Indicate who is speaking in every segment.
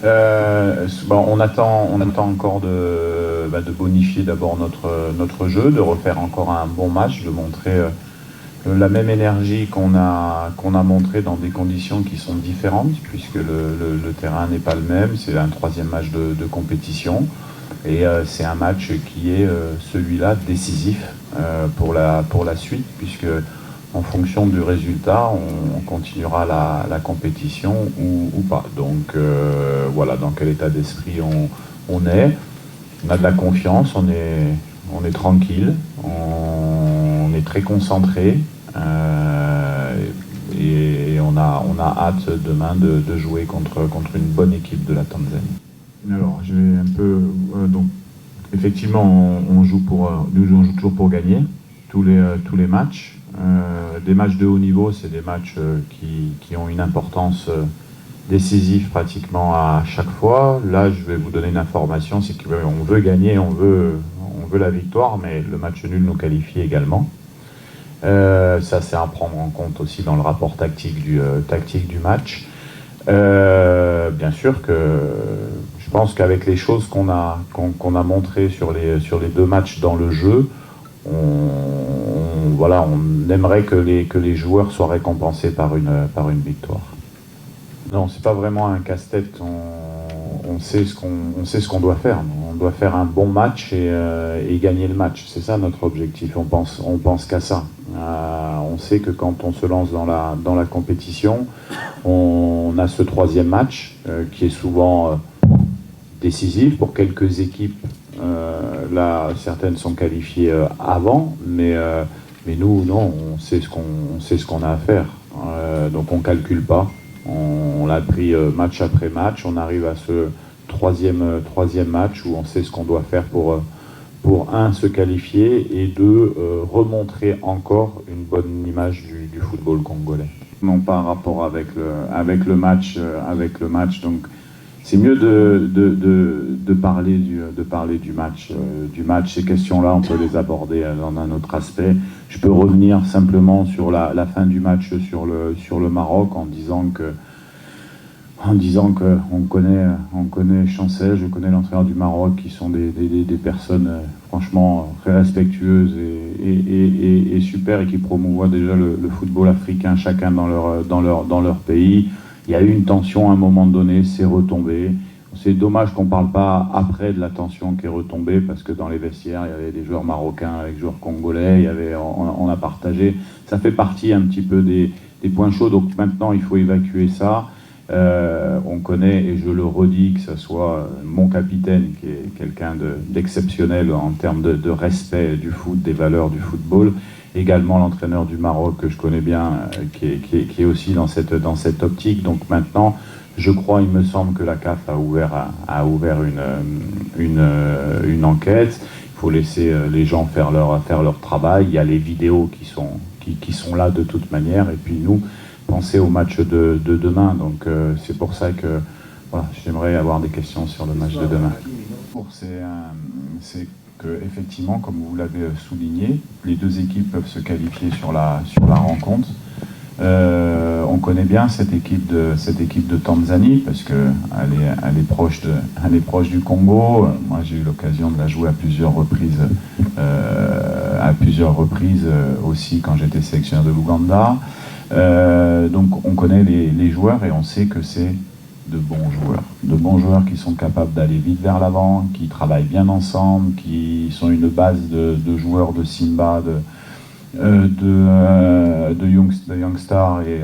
Speaker 1: On attend encore de bonifier d'abord notre jeu, de refaire encore un bon match, de montrer la même énergie qu'on a montré dans des conditions qui sont différentes, puisque le terrain n'est pas le même. C'est un troisième match de compétition. Et c'est un match qui est celui-là décisif pour la suite, puisque en fonction du résultat, on continuera la compétition ou pas. Donc voilà dans quel état d'esprit on est. On a de la confiance, on est tranquille, on est très concentré et on a hâte demain de jouer contre une bonne équipe de la Tanzanie. Alors, je vais un peu. Donc, effectivement, nous jouons toujours pour gagner tous les matchs. Des matchs de haut niveau, c'est des matchs qui ont une importance décisive pratiquement à chaque fois. Là, je vais vous donner une information, c'est qu'on veut gagner, on veut la victoire, mais le match nul nous qualifie également. Ça, c'est à prendre en compte aussi dans le rapport tactique du match. Bien sûr que je pense qu'avec les choses qu'on a montrées sur les deux matchs dans le jeu, on aimerait que les joueurs soient récompensés par une victoire. Non, c'est pas vraiment un casse-tête. On sait ce qu'on doit faire. On doit faire un bon match et gagner le match. C'est ça notre objectif. On pense qu'à ça. On sait que quand on se lance dans la compétition, on a ce troisième match qui est souvent décisif pour quelques équipes. Là, certaines sont qualifiées avant, mais nous, non, on sait ce qu'on a à faire. Donc on calcule pas. On l'a pris match après match. On arrive à ce troisième match où on sait ce qu'on doit faire pour un, se qualifier, et deux, remontrer encore une bonne image du football congolais. Non, pas en rapport avec le match. Donc c'est mieux de parler du match. Ces questions-là, on peut les aborder dans un autre aspect. Je peux revenir simplement sur la fin du match sur le Maroc en disant qu'on connaît Chancel, je connais l'entraîneur du Maroc, qui sont des personnes franchement très respectueuses et super, et qui promouvoient déjà le football africain, chacun dans leur pays. Il y a eu une tension à un moment donné, c'est retombé. C'est dommage qu'on ne parle pas après de la tension qui est retombée, parce que dans les vestiaires, il y avait des joueurs marocains avec des joueurs congolais, on a partagé. Ça fait partie un petit peu des points chauds, donc maintenant il faut évacuer ça. On connaît, et je le redis, que ce soit mon capitaine, qui est quelqu'un d'exceptionnel en termes de respect du foot, des valeurs du football, également l'entraîneur du Maroc que je connais bien, qui est aussi dans cette optique. Donc maintenant, je crois, il me semble que la CAF a ouvert une enquête. Il faut laisser les gens faire leur travail. Il y a les vidéos qui sont là de toute manière, et puis nous, penser au match de demain. Donc c'est pour ça que j'aimerais avoir des questions sur le match de demain. C'est que, effectivement, comme vous l'avez souligné, les deux équipes peuvent se qualifier sur la rencontre. On connaît bien cette équipe de Tanzanie, parce que elle est proche du Congo. Moi, j'ai eu l'occasion de la jouer à plusieurs reprises aussi quand j'étais sélectionneur de l'Ouganda. Donc on connaît les joueurs, et on sait que c'est de bons joueurs qui sont capables d'aller vite vers l'avant, qui travaillent bien ensemble, qui sont une base de joueurs de Simba, de Youngstar, et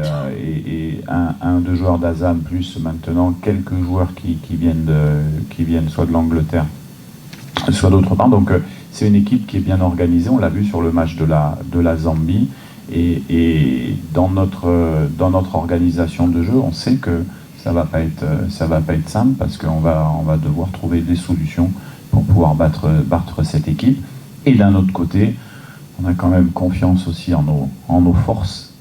Speaker 1: deux joueurs d'Azam, plus maintenant quelques joueurs qui viennent soit de l'Angleterre, soit d'autre part. Donc c'est une équipe qui est bien organisée. On l'a vu sur le match de la Zambie. Et dans notre organisation de jeu, on sait que ça va pas être simple, parce qu'on va devoir trouver des solutions pour pouvoir battre cette équipe. Et d'un autre côté, on a quand même confiance aussi en nos forces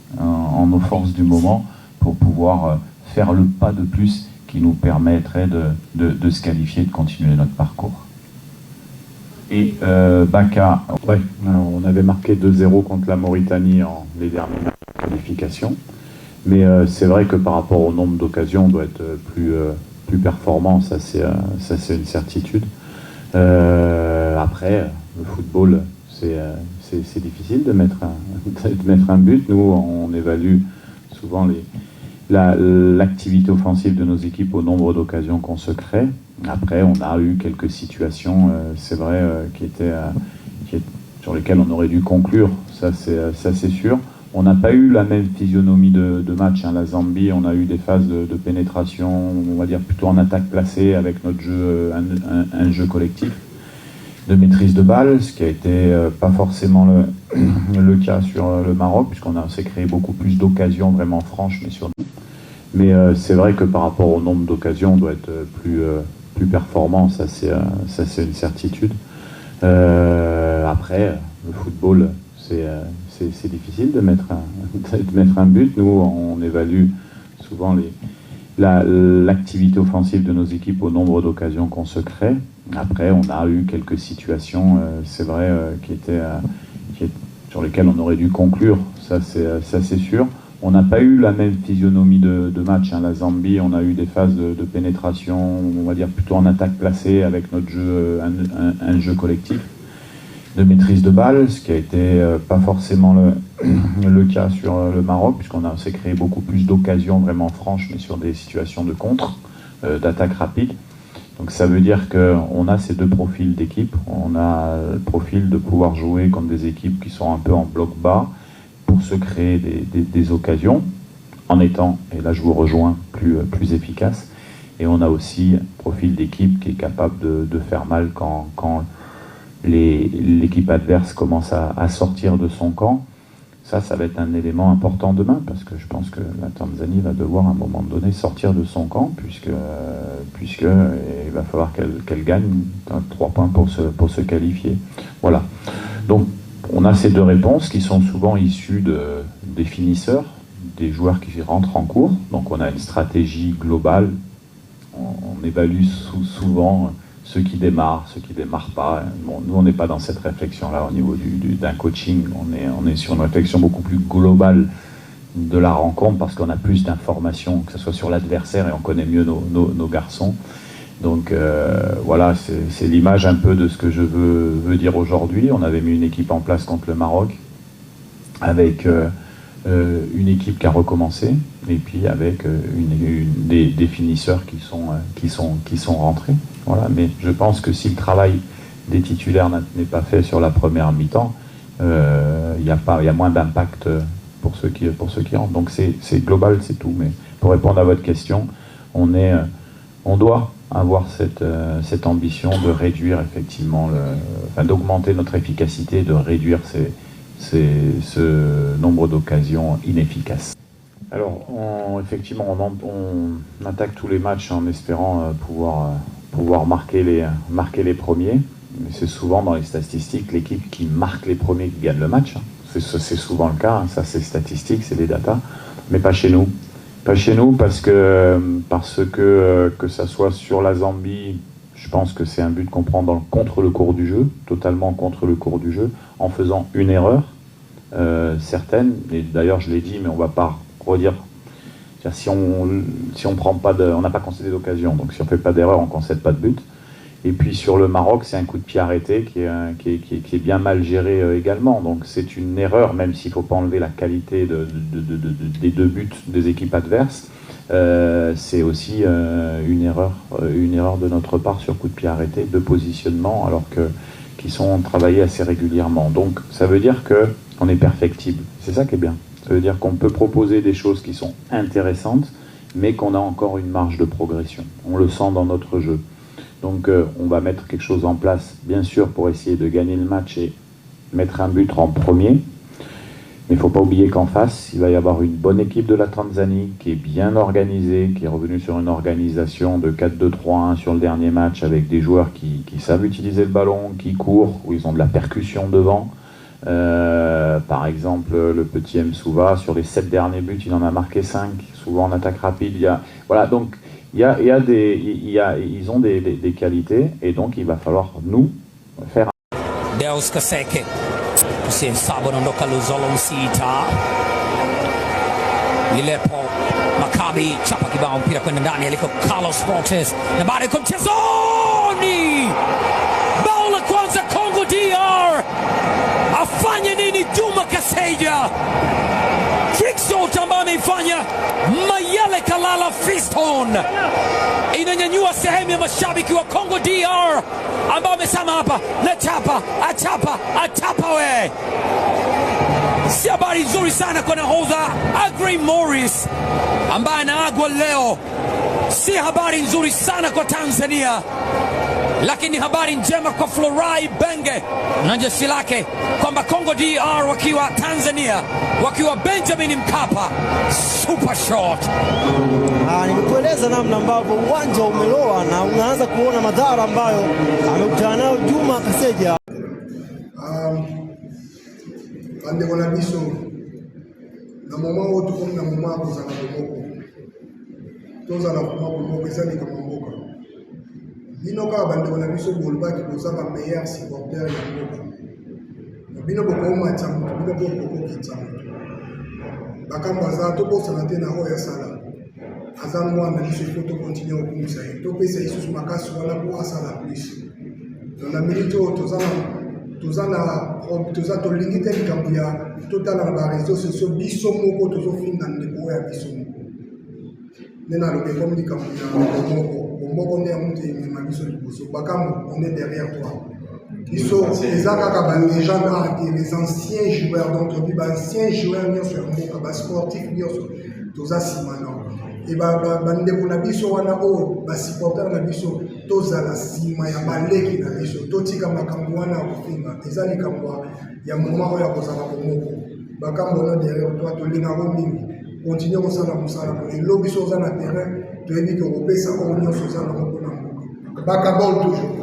Speaker 1: du moment, pour pouvoir faire le pas de plus qui nous permettrait de se qualifier, de continuer notre parcours. Et Baka, on avait marqué 2-0 contre la Mauritanie en les dernières qualifications. Mais c'est vrai que par rapport au nombre d'occasions, on doit être plus performants, ça c'est une certitude. Après, le football, c'est difficile de mettre un but. Nous, on évalue souvent l'activité offensive de nos équipes au nombre d'occasions qu'on se crée. Après, on a eu quelques situations, c'est vrai, sur lesquelles on aurait dû conclure, ça c'est sûr. On n'a pas eu la même physionomie de match. La Zambie, on a eu des phases de pénétration, on va dire plutôt en attaque placée, avec notre jeu, un jeu collectif de maîtrise de balle, ce qui a été pas forcément le cas sur le Maroc, puisqu'on s'est créé beaucoup plus d'occasions vraiment franches, mais c'est vrai que par rapport au nombre d'occasions, on doit être plus performant, ça c'est une certitude. Après, le football, c'est difficile de mettre un but. Nous, on évalue souvent l'activité offensive de nos équipes au nombre d'occasions qu'on se crée. Après, on a eu quelques situations, c'est vrai, sur lesquelles on aurait dû conclure, ça c'est sûr. On n'a pas eu la même physionomie de match. La Zambie, on a eu des phases de pénétration, on va dire plutôt en attaque placée, avec notre jeu, un jeu collectif de maîtrise de balle, ce qui a été pas forcément le cas sur le Maroc, puisqu'on s'est créé beaucoup plus d'occasions vraiment franches, mais sur des situations de contre, d'attaque rapide. Donc ça veut dire qu'on a ces deux profils d'équipe. On a le profil de pouvoir jouer contre des équipes qui sont un peu en bloc bas pour se créer des occasions, en étant, et là je vous rejoins, plus efficace. Et on a aussi un profil d'équipe qui est capable de faire mal quand l'équipe adverse commence à sortir de son camp. Ça va être un élément important demain, parce que je pense que la Tanzanie va devoir à un moment donné sortir de son camp, puisque il va falloir qu'elle gagne 3 points pour se qualifier. Voilà. Donc on a ces deux réponses qui sont souvent issues des finisseurs, des joueurs qui rentrent en cours. Donc on a une stratégie globale. On évalue souvent ceux qui démarrent, ceux qui démarrent pas. Bon, nous, on n'est pas dans cette réflexion-là au niveau d'un coaching. On est sur une réflexion beaucoup plus globale de la rencontre, parce qu'on a plus d'informations, que ce soit sur l'adversaire, et on connaît mieux nos garçons. Donc voilà, c'est l'image un peu de ce que je veux dire aujourd'hui. On avait mis une équipe en place contre le Maroc, avec une équipe qui a recommencé, et puis avec des finisseurs qui sont rentrés. Voilà. Mais je pense que si le travail des titulaires n'est pas fait sur la première mi-temps, il y a moins d'impact pour ceux qui rentrent. Donc c'est global, c'est tout. Mais pour répondre à votre question, on doit avoir cette ambition de réduire effectivement, d'augmenter notre efficacité, de réduire ce nombre d'occasions inefficaces. Alors, effectivement, on attaque tous les matchs en espérant pouvoir marquer les premiers. Mais c'est souvent dans les statistiques l'équipe qui marque les premiers qui gagne le match. C'est souvent le cas, ça c'est statistique, c'est des datas, mais pas chez nous. Pas chez nous parce que ça soit sur la Zambie, je pense que c'est un but qu'on prend contre le cours du jeu, totalement contre le cours du jeu, en faisant une erreur certaine. Et d'ailleurs, je l'ai dit, mais on ne va pas redire. Si on prend pas on n'a pas concédé d'occasion, donc si on ne fait pas d'erreur, on ne concède pas de but. Et puis sur le Maroc, c'est un coup de pied arrêté qui est bien mal géré également. Donc c'est une erreur, même s'il ne faut pas enlever la qualité des deux buts des équipes adverses. C'est aussi une erreur de notre part sur coup de pied arrêté, de positionnement, alors qu'ils sont travaillés assez régulièrement. Donc ça veut dire qu'on est perfectible. C'est ça qui est bien. Ça veut dire qu'on peut proposer des choses qui sont intéressantes, mais qu'on a encore une marge de progression. On le sent dans notre jeu. Donc on va mettre quelque chose en place, bien sûr, pour essayer de gagner le match et mettre un but en premier. Mais il ne faut pas oublier qu'en face, il va y avoir une bonne équipe de la Tanzanie qui est bien organisée, qui est revenue sur une organisation de 4-2-3-1 sur le dernier match, avec des joueurs qui savent utiliser le ballon, qui courent, où ils ont de la percussion devant. Par exemple, le petit Msouva, sur les 7 derniers buts, il en a marqué 5, souvent en attaque rapide. Voilà, donc ils ont des qualités, et donc il va falloir nous faire.
Speaker 2: Deus Kaseke, Hussein Sabo Ndoka Luzolo Msita, Lilepo, Makala. Xabi chapa kibao, mpira kwenda ndani, aliko Carlos Fortes na baada ya mchezoni. Bao la kwanza Congo DR. Afanye nini Juma Kaseja? Trickshot ambayo ameifanya Mayele Kalala Fiston inanyanyua sehemu ya mashabiki wa Congo DR ambao wamesema hapa na achapa we. Si habari nzuri sana kwa nahodha Aggrey Morris ambaye anaagwa leo. Si habari nzuri sana kwa Tanzania, lakini habari njema kwa Florai Benge na jeshi lake kwamba Congo DR wakiwa Tanzania, wakiwa Benjamin Mkapa, super shot.
Speaker 3: Nimekueleza namna ambavyo uwanja umeloa na unaanza kuona madhara ambayo amekutana nayo Juma Kaseja.
Speaker 4: Ande kona biso na mama wote kwa na mama ko sana bomoko toza na mama bomoko ezali kama mboka bino ka bande kona biso bolba ki kozaba meilleur supporter ya mboka bino boko matcha bino boko kitsa bakamba za to ko sana te na ho ya sala azan mwana biso faut to continuer au kumisa to pesa isu makasi wala ko asala plus dans la minute toza tolingi te likambo ya totala na bareseau sociaux biso moko tozofinda ndeko ya biso moko nde nalobi komi likambo ya moko nde yamutu emema biso liboso bakambo on est derrière toi biso eza kaka balégende ate les anciens joueurs donc tobi baancien joueur nyonso ya mboka basportif nyonso toza nsima nao e bandeko na biso wana oyo basupporter na biso tozala nsima ya baleki na biso totika makambo wana ya kofinga eza likambo ya moma oyo ya kozala komoko bakambo wana derrière toi tolingako mingi continue kosala mosala elo biso oza na terrain toyebi ke kopesa oyo nyonso oza na moko na mboka bakabol toujours.